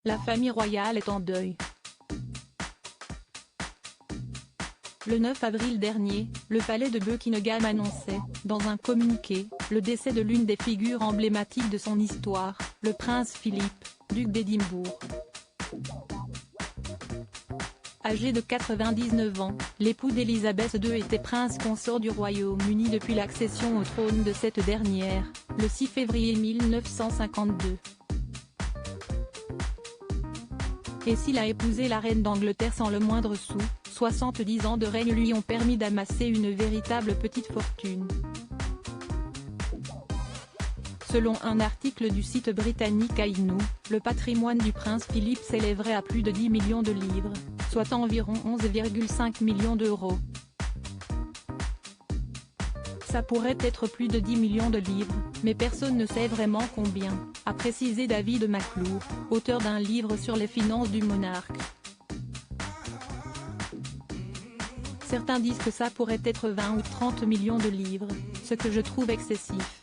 La famille royale est en deuil. Le 9 avril dernier, le palais de Buckingham annonçait, dans un communiqué, le décès de l'une des figures emblématiques de son histoire, le prince Philippe, duc d'Édimbourg. Âgé de 99 ans, l'époux d'Élisabeth II était prince consort du Royaume-Uni depuis l'accession au trône de cette dernière, le 6 février 1952. Et s'il a épousé la reine d'Angleterre sans le moindre sou, 70 ans de règne lui ont permis d'amasser une véritable petite fortune. Selon un article du site britannique Ainou, le patrimoine du prince Philippe s'élèverait à plus de 10 millions de livres, soit environ 11,5 millions d'euros. Ça pourrait être plus de 10 millions de livres, mais personne ne sait vraiment combien, a précisé David McClure, auteur d'un livre sur les finances du monarque. Certains disent que ça pourrait être 20 ou 30 millions de livres, ce que je trouve excessif.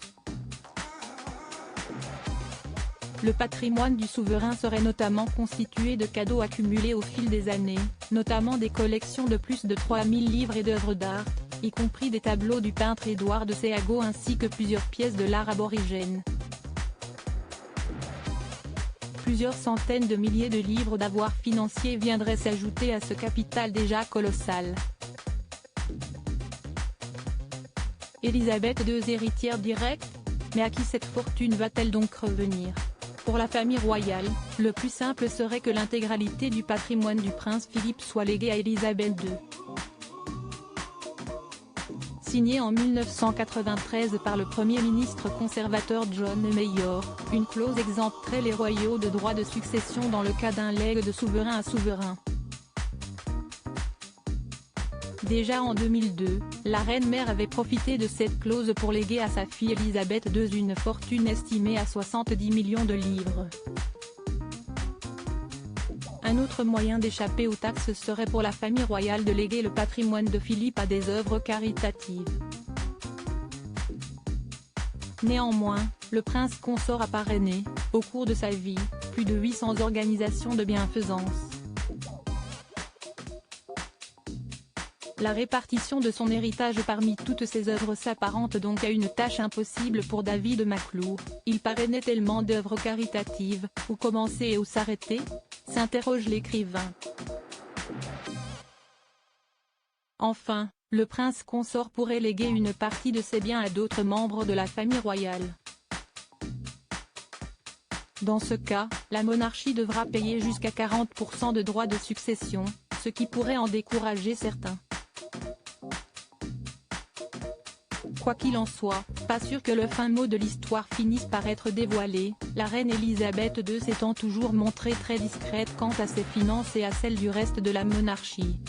Le patrimoine du souverain serait notamment constitué de cadeaux accumulés au fil des années, notamment des collections de plus de 3000 livres et d'œuvres d'art, y compris des tableaux du peintre Édouard de Séago ainsi que plusieurs pièces de l'art aborigène. Plusieurs centaines de milliers de livres d'avoirs financiers viendraient s'ajouter à ce capital déjà colossal. Élisabeth II héritière directe? Mais à qui cette fortune va-t-elle donc revenir? Pour la famille royale, le plus simple serait que l'intégralité du patrimoine du prince Philippe soit léguée à Élisabeth II. Signé en 1993 par le Premier ministre conservateur John Major, une clause exempterait les royaux de droit de succession dans le cas d'un legs de souverain à souverain. Déjà en 2002, la reine-mère avait profité de cette clause pour léguer à sa fille Élisabeth II une fortune estimée à 70 millions de livres. Un autre moyen d'échapper aux taxes serait pour la famille royale de léguer le patrimoine de Philippe à des œuvres caritatives. Néanmoins, le prince consort a parrainé, au cours de sa vie, plus de 800 organisations de bienfaisance. La répartition de son héritage parmi toutes ces œuvres s'apparente donc à une tâche impossible pour David McClure. Il parrainait tellement d'œuvres caritatives, où commencer et où s'arrêter? S'interroge l'écrivain. Enfin, le prince consort pourrait léguer une partie de ses biens à d'autres membres de la famille royale. Dans ce cas, la monarchie devra payer jusqu'à 40% de droits de succession, ce qui pourrait en décourager certains. Quoi qu'il en soit, pas sûr que le fin mot de l'histoire finisse par être dévoilé, la reine Élisabeth II s'étant toujours montrée très discrète quant à ses finances et à celles du reste de la monarchie.